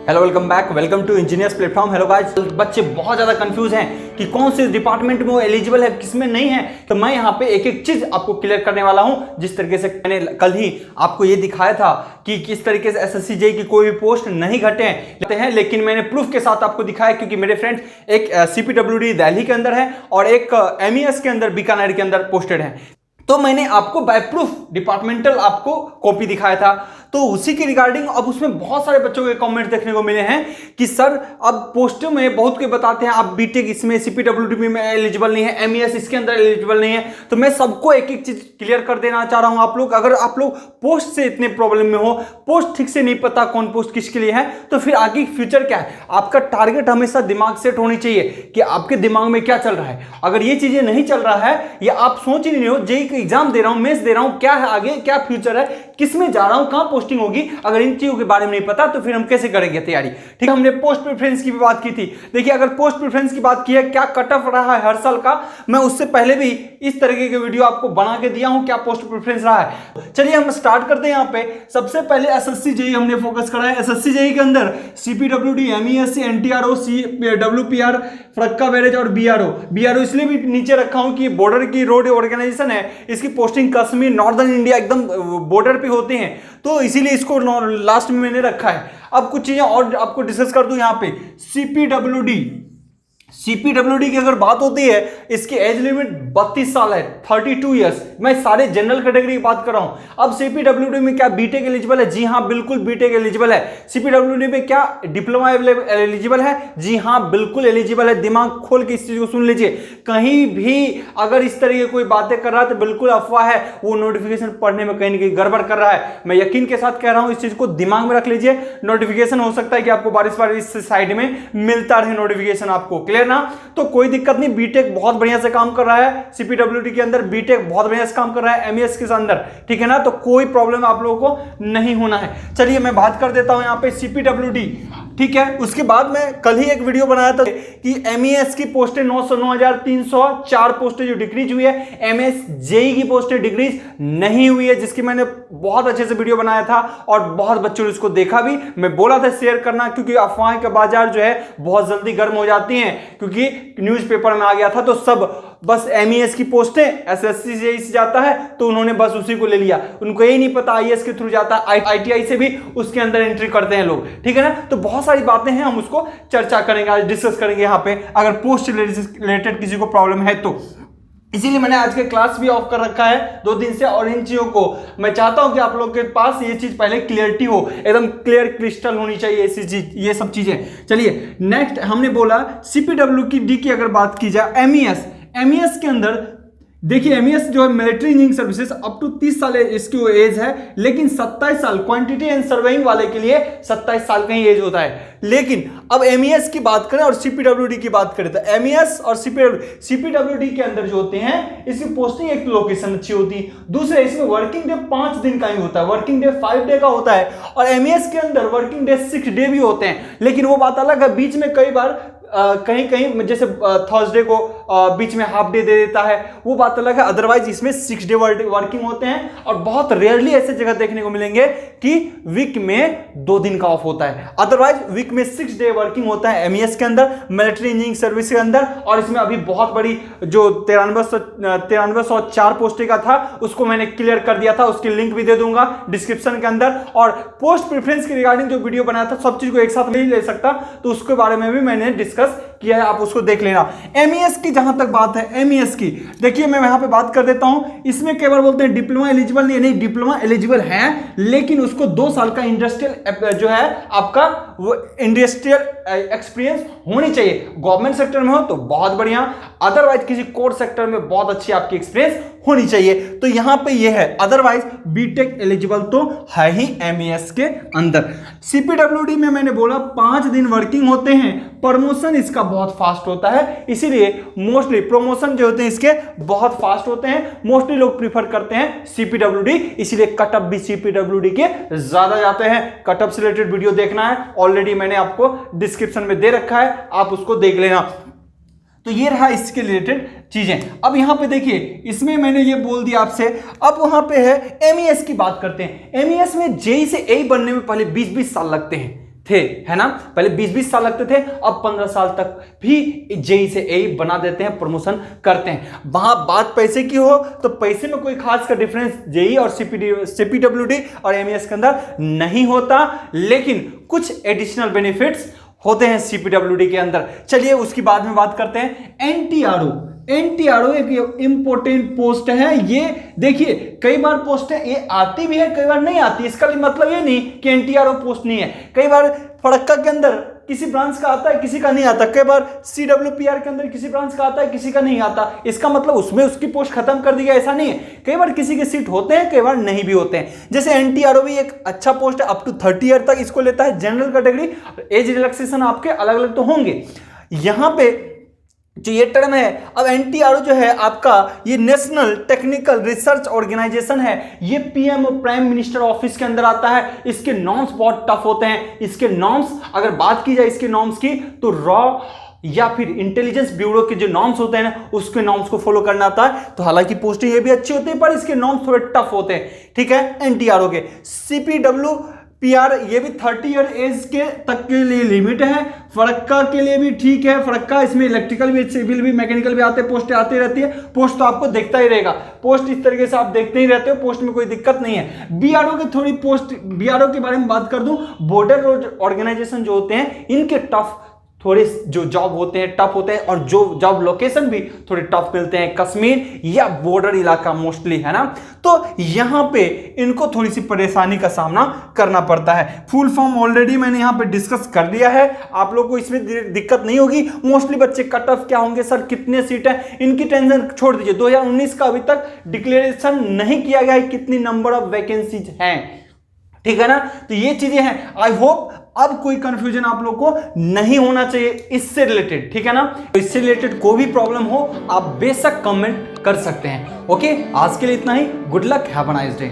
Hello, welcome back, welcome to engineers platform. Hello guys, बच्चे बहुत ज़्यादा कंफ्यूज हैं कि कौन से डिपार्टमेंट में वो एलिजिबल है, किसमें नहीं है। तो मैं यहाँ पे एक एक चीज़ आपको क्लियर करने वाला हूँ। जिस तरीके से मैंने कल ही आपको ये दिखाया था कि किस तरीके से एसएससी जेईई की कोई भी पोस्ट नहीं घटे हैं, लेकिन मैंने प्रूफ के साथ आपको दिखाया, क्योंकि मेरे फ्रेंड्स एक सीपीडब्ल्यूडी दिल्ली के अंदर है और एक एमईएस के अंदर बीकानेर के अंदर पोस्टेड है। तो मैंने आपको बाय प्रूफ डिपार्टमेंटल आपको कॉपी दिखाया था, तो उसी के रिगार्डिंग अब उसमें बहुत सारे बच्चों के कमेंट देखने को मिले हैं कि सर अब पोस्टों में बहुत कोई बताते हैं आप बीटेक इसमें सीपीडब्ल्यूडी में एलिजिबल नहीं है, एमईएस इसके अंदर एलिजिबल नहीं है। तो मैं सबको एक एक चीज क्लियर कर देना चाह रहा हूं। आप लोग अगर आप लोग पोस्ट से इतने प्रॉब्लम में हो, पोस्ट ठीक से नहीं पता कौन पोस्ट किसके लिए है, तो फिर आगे फ्यूचर क्या है। आपका टारगेट हमेशा दिमाग सेट होनी चाहिए कि आपके दिमाग में क्या चल रहा है। अगर ये चीजें नहीं चल रहा है या आप सोच ही नहीं हो जेईई का एग्जाम दे रहा हूं, मेंस दे रहा हूं, क्या है आगे, क्या फ्यूचर है, किसमें जा रहा हूं, कहां पोस्टिंग होगी, अगर इन चीजों के बारे में नहीं पता तो फिर हम कैसे करेंगे तैयारी। ठीक है, हमने पोस्ट प्रेफरेंस की भी बात की थी। देखिए, अगर पोस्ट प्रेफरेंस की बात की है, क्या कट ऑफ रहा है हर साल का, मैं उससे पहले भी इस तरीके के वीडियो आपको बना के दिया हूं, क्या पोस्ट प्रेफरेंस रहा है। चलिए हम स्टार्ट करते हैं। यहां पे सबसे पहले एसएससी जेईई हमने फोकस करा है। एसएससी जेईई के अंदर CPWD, MES, NTRO, WPR, Farakka barrage और बीआरओ इसलिए भी नीचे रखा हूं कि बॉर्डर की रोड ऑर्गेनाइजेशन है, इसकी पोस्टिंग कश्मीर, नॉर्दर्न इंडिया एकदम बॉर्डर पे होते हैं, तो इसीलिए इसको लास्ट में मैंने रखा है। अब कुछ चीजें और आपको डिस्कस कर दूं। यहां पे सीपीडब्ल्यूडी की अगर बात होती है, इसकी एज लिमिट 32 साल है, 32 इयर्स। मैं सारे जनरल कैटेगरी की बात कर रहा हूं। अब सीपीडब्ल्यूडी में क्या बीटेक एलिजिबल है? जी हां, बिल्कुल बीटेक एलिजिबल है। सीपीडब्ल्यूडी में क्या डिप्लोमा एलिजिबल है? जी हां, बिल्कुल एलिजिबल है। दिमाग खोल के इस चीज को सुन लीजिए। कहीं भी अगर इस तरह की कोई बातें कर रहा है तो बिल्कुल अफवाह है, वो नोटिफिकेशन पढ़ने में कहीं ना कहीं गड़बड़ कर रहा है। मैं यकीन के साथ कह रहा हूं, इस चीज को दिमाग में रख लीजिए। नोटिफिकेशन हो सकता है कि आपको बारिश बारिश साइड में मिलता रहे नोटिफिकेशन आपको, क्लियर ना। तो कोई दिक्कत नहीं, बीटेक बहुत बढ़िया से काम कर रहा है। सीपीडब्ल्यूडी के अंदर बीटेक बहुत बढ़िया से काम कर रहा है, एमईएस के अंदर, ठीक है ना। तो कोई प्रॉब्लम आप लोगों को नहीं होना है। चलिए मैं बात कर देता हूं यहां पे सीपीडब्ल्यूडी, ठीक है। उसके बाद मैं कल ही एक वीडियो बनाया था कि एमईएस की पोस्टें 9,0304 पोस्टें जो डिक्रीज हुई है, एमएस जेईई की पोस्टें डिक्रीज नहीं हुई है, जिसकी मैंने बहुत अच्छे से वीडियो बनाया था और बहुत बच्चों ने उसको देखा भी। मैं बोला था शेयर करना, क्योंकि अफवाहें का बाजार जो है बहुत जल्दी गर्म हो जाती हैं, क्योंकि न्यूज़पेपर में आ गया था तो सब बस एमईएस की पोस्टें एसएससी जेईई से जाता है तो उन्होंने बस उसी को ले लिया। उनको यही नहीं पता आईएएस के थ्रू जाता है, आईटीआई से भी उसके अंदर एंट्री करते हैं लोग, ठीक है ना। तो बहुत सारी बातें हैं, हम उसको चर्चा करेंगे, आज डिस्कस करेंगे यहाँ पे, अगर पोस्ट रिलेटेड किसी को प्रॉब्लम है तो। इसीलिए मैंने आज के क्लास भी ऑफ कर रखा है 2 दिन से, और इन चीजों को मैं चाहता हूं कि आप लोग के पास ये चीज पहले क्लियरिटी हो, एकदम क्लियर क्रिस्टल होनी चाहिए ऐसी चीज, ये सब चीजें। चलिए नेक्स्ट हमने बोला सीपीडब्ल्यूडी की अगर बात की जाए, एमईएस के अंदर देखिए, एमईएस जो है military engineering services up to 30 साल इसकी एज है, लेकिन 27 साल क्वांटिटी एंड सर्वेइंग वाले के लिए 27 साल का ही एज होता है। लेकिन अब एमईएस की बात करें और सीपीडब्ल्यूडी की बात करें तो एमईएस और सीपीडब्ल्यूडी के अंदर जो होते हैं, इसकी पोस्टिंग एक लोकेशन अच्छी होती है, दूसरे इसमें वर्किंग डे 5 दिन का ही होता है, वर्किंग डे 5 डे का होता है, और एमईएस के अंदर वर्किंग डे 6 डे भी होते हैं। लेकिन वो बात अलग है, बीच में कई बार कहीं कहीं जैसे थर्सडे को बीच में हाफ डे दे देता है, वो बात अलग है। अदरवाइज इसमें 6 डे वर्किंग होते हैं, और बहुत रेयरली ऐसे जगह देखने को मिलेंगे कि वीक में 2 दिन का ऑफ होता है। अदरवाइज वीक में 6 डे वर्किंग होता है एमईएस के अंदर, मिलिट्री इंजीनियरिंग सर्विस के अंदर। और इसमें अभी बहुत बड़ी जो 9304 पोस्टें का था, उसको मैंने क्लियर कर दिया था, उसकी लिंक भी दे दूंगा डिस्क्रिप्शन के अंदर। और पोस्ट प्रेफरेंस के रिगार्डिंग जो वीडियो बनाया था, सब चीज को एक साथ नहीं ले सकता, तो उसके बारे में भी मैंने डिस्कस किया है, आप उसको देख लेना। एमईएस की जहां तक बात है, एमईएस की देखिए मैं यहां पे बात कर देता हूं। इसमें केवल बोलते हैं डिप्लोमा एलिजिबल नहीं, डिप्लोमा एलिजिबल है, लेकिन उसको 2 साल का इंडस्ट्रियल जो है आपका, वो इंडस्ट्रियल एक्सपीरियंस होनी चाहिए। गवर्नमेंट सेक्टर में हो तो बहुत बढ़िया, अदरवाइज किसी कोर सेक्टर में बहुत अच्छी आपकी एक्सपीरियंस होनी चाहिए। तो यहां पे ये है, अदरवाइज बीटेक एलिजिबल तो है ही एमईएस के अंदर। सीपीडब्ल्यूडी में मैंने बोला 5 दिन वर्किंग होते हैं, प्रमोशन इसका बहुत फास्ट होता है, इसीलिए मोस्टली प्रमोशन जो होते हैं इसके बहुत फास्ट होते हैं, मोस्टली लोग प्रीफर करते हैं सीपीडब्ल्यूडी, इसीलिए कटअप भी सीपीडब्ल्यूडी के ज्यादा जाते हैं। कटअप से रिलेटेड वीडियो देखना है, ऑलरेडी मैंने आपको डिस्क्रिप्शन में दे रखा है, आप उसको देख लेना। तो ये रहा इसके रिलेटेड चीजें। अब यहां पे देखिए, इसमें मैंने ये बोल दिया आपसे। अब वहां पे है एमईएस की बात करते हैं। एमईएस में जेईई से एई बनने में पहले 20-20 साल लगते हैं, थे, है ना। पहले 20-20 साल लगते थे, अब 15 साल तक भी जेई से एई बना देते हैं, प्रमोशन करते हैं। वहां बात पैसे की हो तो पैसे में कोई खास का डिफरेंस जेई और सीपीडब्ल्यूडी और एमईएस के अंदर नहीं होता, लेकिन कुछ एडिशनल बेनिफिट्स होते हैं सीपीडब्ल्यूडी के अंदर। चलिए उसकी बाद में बात करते हैं। एनटीआरओ एक इंपॉर्टेंट पोस्ट है। ये देखिए कई बार पोस्ट है ये आती भी है, कई बार नहीं आती। इसका मतलब ये नहीं कि एनटीआरओ पोस्ट नहीं है। कई बार फड़क्का के अंदर किसी ब्रांच का आता है, किसी का नहीं आता। कई बार सीडब्ल्यूपीआर के अंदर किसी ब्रांच का आता है, किसी का नहीं आता। इसका मतलब उसमें उसकी पोस्ट खत्म कर दी गई, ऐसा नहीं है। कई बार किसी के सीट होते हैं, कई बार नहीं भी होते हैं। जैसे एनटीआरओ भी एक अच्छा पोस्ट है, अप टू 30 ईयर तक इसको लेता है जनरल कैटेगरी। एज रिलैक्सेशन आपके अलग अलग तो होंगे। यहां पे जो ये टर्म है, अब एनटीआरओ जो है आपका, ये नेशनल टेक्निकल रिसर्च ऑर्गेनाइजेशन है। ये पीएम प्राइम मिनिस्टर ऑफिस के अंदर आता है। इसके नॉर्म्स बहुत टफ होते हैं। इसके नॉर्म्स अगर बात की जाए इसके नॉर्म्स की, तो रॉ या फिर इंटेलिजेंस ब्यूरो के जो नॉर्म्स होते हैं ना, उसके नॉर्म्स को फॉलो करना आता है। तो हालांकि पोस्टिंग ये भी अच्छी होती है, पर इसके नॉर्म्स थोड़े टफ होते हैं, ठीक है। एनटीआरओ के सीपीडब्ल्यूपीआर ये भी 30 ईयर एज के तक के लिए लिमिट है। फड़क्का के लिए भी ठीक है। फड़क्का इसमें इलेक्ट्रिकल भी, सिविल भी, मैकेनिकल भी आते हैं, पोस्ट आती रहती है। पोस्ट तो आपको देखता ही रहेगा, पोस्ट इस तरीके से आप देखते ही रहते हो, पोस्ट में कोई दिक्कत नहीं है। बीआरओ की थोड़ी पोस्ट, बीआरओ के बारे में बात कर दूं, बॉर्डर रोड ऑर्गेनाइजेशन जो होते हैं, इनके टफ थोड़े जो जॉब होते हैं टफ होते हैं, और जो जॉब लोकेशन भी थोड़े टफ मिलते हैं, कश्मीर या बॉर्डर इलाका मोस्टली, है ना। तो यहां पे इनको थोड़ी सी परेशानी का सामना करना पड़ता है। फुल फॉर्म ऑलरेडी मैंने यहां पे डिस्कस कर दिया है, आप लोग को इसमें दिक्कत नहीं होगी। मोस्टली बच्चे कट ऑफ क्या होंगे सर, कितने सीट है, इनकी टेंशन छोड़ दीजिए। 2019 का अभी तक डिक्लेरेशन नहीं किया गया है कितनी नंबर ऑफ वैकेंसीज हैं, ठीक है ना। तो ये चीजें हैं। आई होप अब कोई कंफ्यूजन आप लोग को नहीं होना चाहिए इससे रिलेटेड, ठीक है ना। तो इससे रिलेटेड कोई भी प्रॉब्लम हो आप बेशक कमेंट कर सकते हैं। ओके, आज के लिए इतना ही। Good luck, have a nice day.